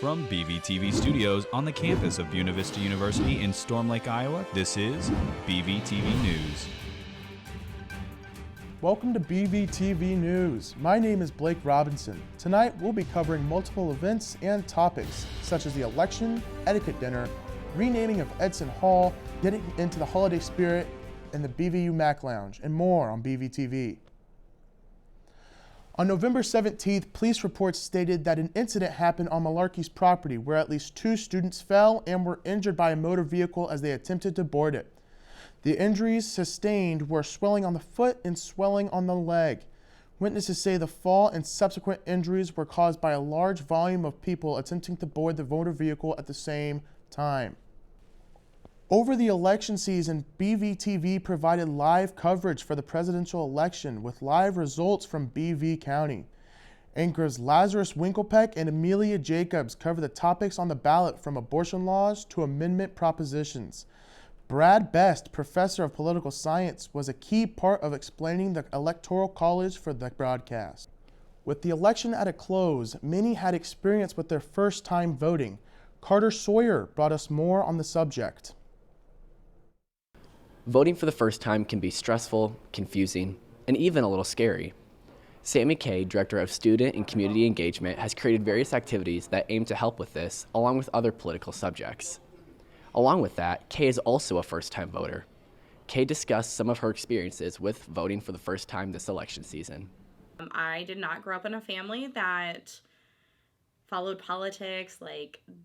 From BVTV Studios on the campus of Buena Vista University in Storm Lake, Iowa, this is BVTV News. Welcome to BVTV News. My name is Blake Robinson. Tonight we'll be covering multiple events and topics such as the election, etiquette dinner, renaming of Edson Hall, getting into the holiday spirit, and the BVU Mack Lounge, and more on BVTV. On November 17th, police reports stated that an incident happened on Malarkey's property where at least 2 students fell and were injured by a motor vehicle as they attempted to board it. The injuries sustained were swelling on the foot and swelling on the leg. Witnesses say the fall and subsequent injuries were caused by a large volume of people attempting to board the motor vehicle at the same time. Over the election season, BVTV provided live coverage for the presidential election with live results from BV County. Anchors Lazarus Winklepeck and Amelia Jacobs cover the topics on the ballot from abortion laws to amendment propositions. Brad Best, professor of political science, was a key part of explaining the Electoral College for the broadcast. With the election at a close, many had experience with their first time voting. Carter Sawyer brought us more on the subject. Voting for the first time can be stressful, confusing, and even a little scary. Sammy Kay, Director of Student and Community Engagement, has created various activities that aim to help with this, along with other political subjects. Along with that, Kay is also a first-time voter. Kay discussed some of her experiences with voting for the first time this election season. I did not grow up in a family that followed politics.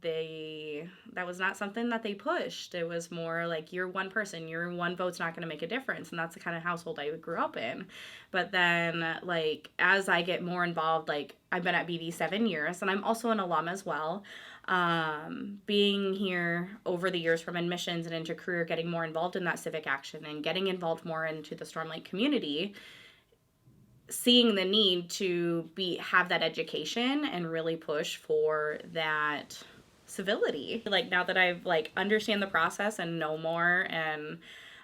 That was not something that they pushed. It was more like, you're one person, your one vote's not going to make a difference. And that's the kind of household I grew up in. But then as I get more involved, I've been at BV 7 years and I'm also an alum as well. Being here over the years from admissions and into career, getting more involved in that civic action and getting involved more into the Storm Lake community, seeing the need to have that education and really push for that civility. Now that I've understand the process and know more, and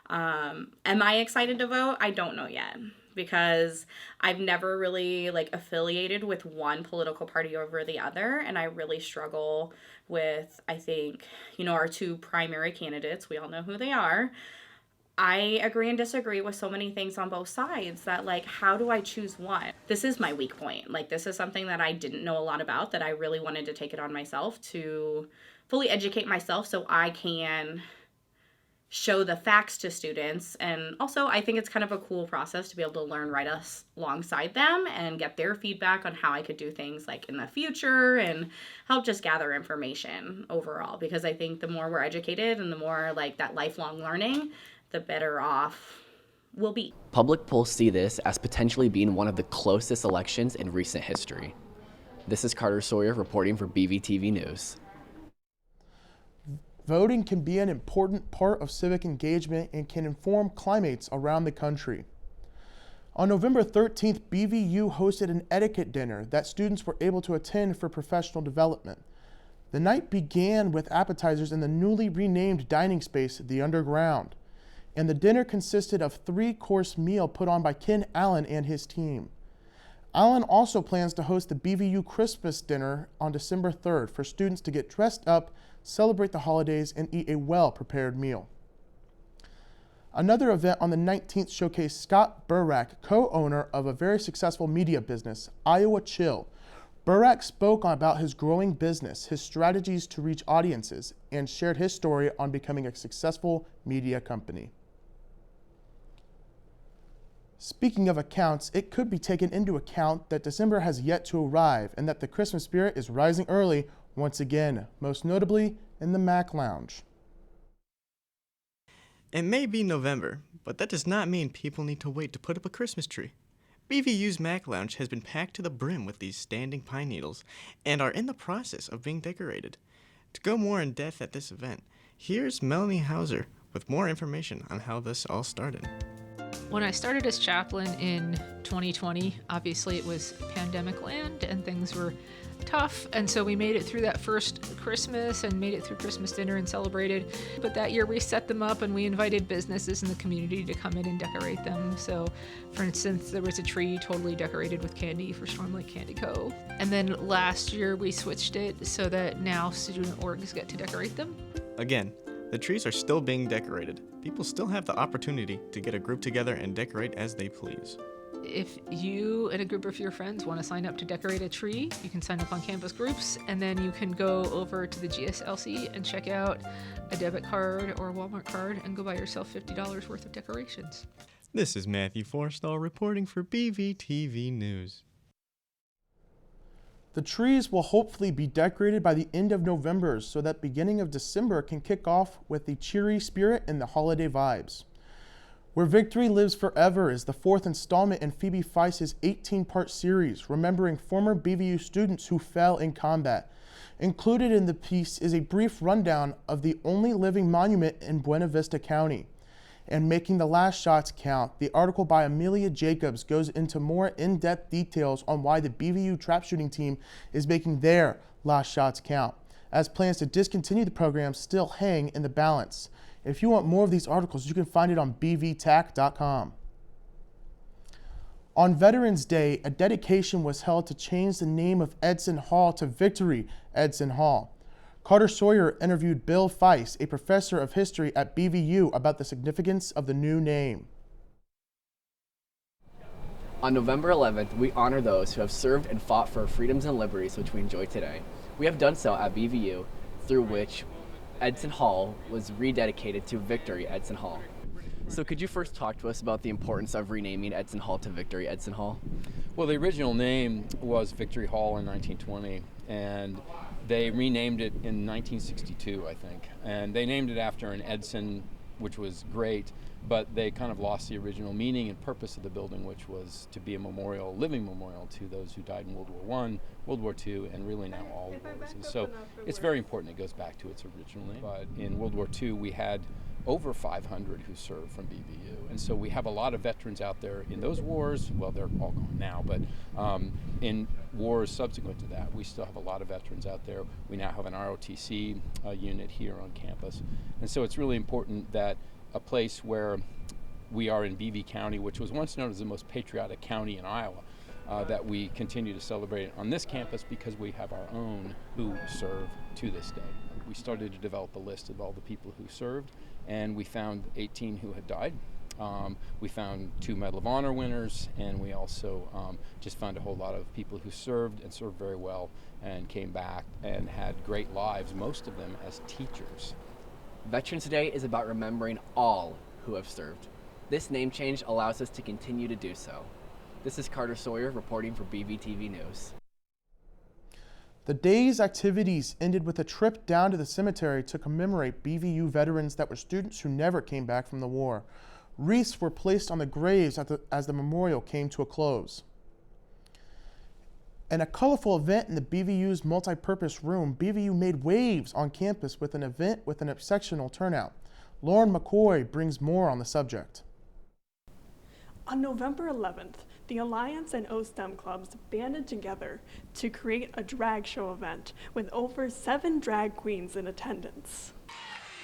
am I excited to vote? I don't know yet, because I've never really affiliated with one political party over the other, and I really struggle with, I think, our 2 primary candidates. We all know who they are. I agree and disagree with so many things on both sides that how do I choose one? This is my weak point. This is something that I didn't know a lot about, that I really wanted to take it on myself to fully educate myself so I can show the facts to students. And also I think it's kind of a cool process to be able to learn right alongside them and get their feedback on how I could do things in the future and help just gather information overall, because I think the more we're educated and the more that lifelong learning, the better off we'll be. Public polls see this as potentially being one of the closest elections in recent history. This is Carter Sawyer reporting for BVTV News. Voting can be an important part of civic engagement and can inform climates around the country. On November 13th, BVU hosted an etiquette dinner that students were able to attend for professional development. The night began with appetizers in the newly renamed dining space, The Underground, and the dinner consisted of 3-course meal put on by Ken Allen and his team. Allen also plans to host the BVU Christmas dinner on December 3rd for students to get dressed up, celebrate the holidays, and eat a well-prepared meal. Another event on the 19th showcased Scott Burak, co-owner of a very successful media business, Iowa Chill. Burak spoke about his growing business, his strategies to reach audiences, and shared his story on becoming a successful media company. Speaking of accounts, it could be taken into account that December has yet to arrive and that the Christmas spirit is rising early once again, most notably in the Mack Lounge. It may be November, but that does not mean people need to wait to put up a Christmas tree. BVU's Mack Lounge has been packed to the brim with these standing pine needles and are in the process of being decorated. To go more in depth at this event, here's Melanie Hauser with more information on how this all started. When I started as chaplain in 2020, obviously it was pandemic land and things were tough, and so we made it through that first Christmas and made it through Christmas dinner and celebrated. But that year we set them up and we invited businesses in the community to come in and decorate them. So, for instance, there was a tree totally decorated with candy for Storm Lake Candy Co. And then last year we switched it so that now student orgs get to decorate them. Again, the trees are still being decorated. People still have the opportunity to get a group together and decorate as they please. If you and a group of your friends want to sign up to decorate a tree, you can sign up on campus groups, and then you can go over to the GSLC and check out a debit card or a Walmart card and go buy yourself $50 worth of decorations. This is Matthew Forstall reporting for BVTV News. The trees will hopefully be decorated by the end of November so that beginning of December can kick off with the cheery spirit and the holiday vibes. Where Victory Lives Forever is the fourth installment in Phoebe Feist's 18-part series, remembering former BVU students who fell in combat. Included in the piece is a brief rundown of the only living monument in Buena Vista County. And Making the Last Shots Count, the article by Amelia Jacobs goes into more in-depth details on why the BVU trap shooting team is making their last shots count, as plans to discontinue the program still hang in the balance. If you want more of these articles, you can find it on bvtac.com. On Veterans Day, a dedication was held to change the name of Edson Hall to Victory Edson Hall. Carter Sawyer interviewed Bill Feist, a professor of history at BVU, about the significance of the new name. On November 11th, we honor those who have served and fought for freedoms and liberties which we enjoy today. We have done so at BVU, through which Edson Hall was rededicated to Victory Edson Hall. So could you first talk to us about the importance of renaming Edson Hall to Victory Edson Hall? Well, the original name was Victory Hall in 1920, and they renamed it in 1962, I think. And they named it after an Edson, which was great, but they kind of lost the original meaning and purpose of the building, which was to be a memorial, living memorial to those who died in World War I, World War II, and really now all wars. And so it's very important it goes back to its original name. But in World War II, we had over 500 who served from BVU. And so we have a lot of veterans out there in those wars. Well, they're all gone now, but in wars subsequent to that, we still have a lot of veterans out there. We now have an ROTC unit here on campus. And so it's really important that a place where we are in BV County, which was once known as the most patriotic county in Iowa, that we continue to celebrate on this campus because we have our own who serve to this day. We started to develop a list of all the people who served, and we found 18 who had died. We found 2 Medal of Honor winners, and we also just found a whole lot of people who served and served very well and came back and had great lives, most of them as teachers. Veterans Day is about remembering all who have served. This name change allows us to continue to do so. This is Carter Sawyer reporting for BVTV News. The day's activities ended with a trip down to the cemetery to commemorate BVU veterans that were students who never came back from the war. Wreaths were placed on the graves as the memorial came to a close. In a colorful event in the BVU's multi-purpose room, BVU made waves on campus with an event with an exceptional turnout. Lauren McCoy brings more on the subject. On November 11th, the Alliance and OSTEM clubs banded together to create a drag show event with over 7 drag queens in attendance.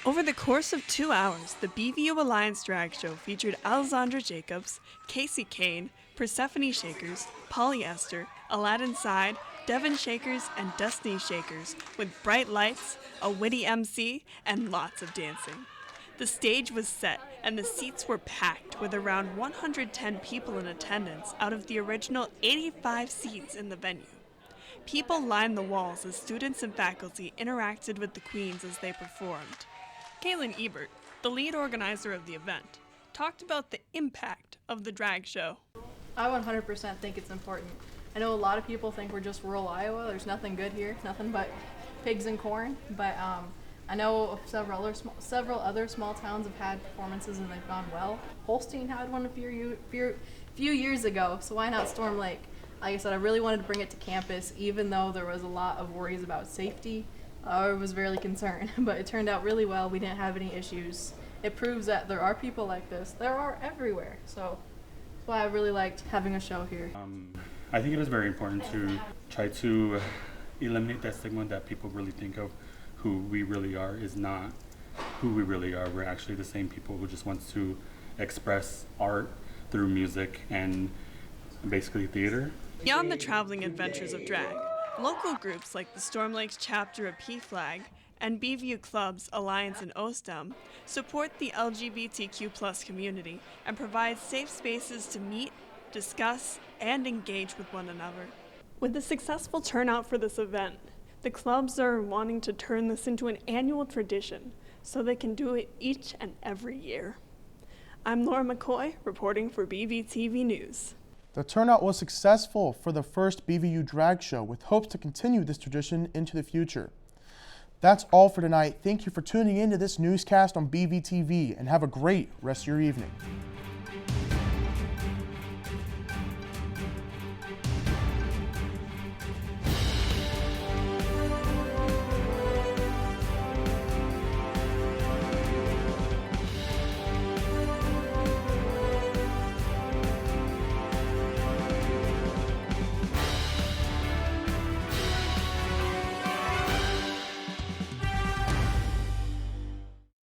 Over the course of 2 hours, the BVU Alliance drag show featured Alessandra Jacobs, Casey Kane, Persephone Shakers, Polyester, Aladdin Side, Devon Shakers, and Destiny Shakers, with bright lights, a witty MC, and lots of dancing. The stage was set, and the seats were packed with around 110 people in attendance out of the original 85 seats in the venue. People lined the walls as students and faculty interacted with the queens as they performed. Caitlin Ebert, the lead organizer of the event, talked about the impact of the drag show. I 100% think it's important. I know a lot of people think we're just rural Iowa. There's nothing good here, nothing but pigs and corn. But I know several other small towns have had performances and they've gone well. Holstein had one a few years ago, so why not Storm Lake? Like I said, I really wanted to bring it to campus, even though there was a lot of worries about safety. I was really concerned, but it turned out really well. We didn't have any issues. It proves that there are people like this. There are everywhere, so that's why I really liked having a show here. I think it is very important to try to eliminate that stigma that people really think of who we really are is not who we really are. We're actually the same people who just wants to express art through music and basically theater. Beyond the traveling adventures of drag, local groups like the Storm Lakes chapter of P-Flag and BVU Club's Alliance and OSTEM support the LGBTQ+ community and provide safe spaces to meet, discuss, and engage with one another. With the successful turnout for this event, the clubs are wanting to turn this into an annual tradition so they can do it each and every year. I'm Laura McCoy, reporting for BVTV News. The turnout was successful for the first BVU drag show, with hopes to continue this tradition into the future. That's all for tonight. Thank you for tuning in to this newscast on BVTV, and have a great rest of your evening.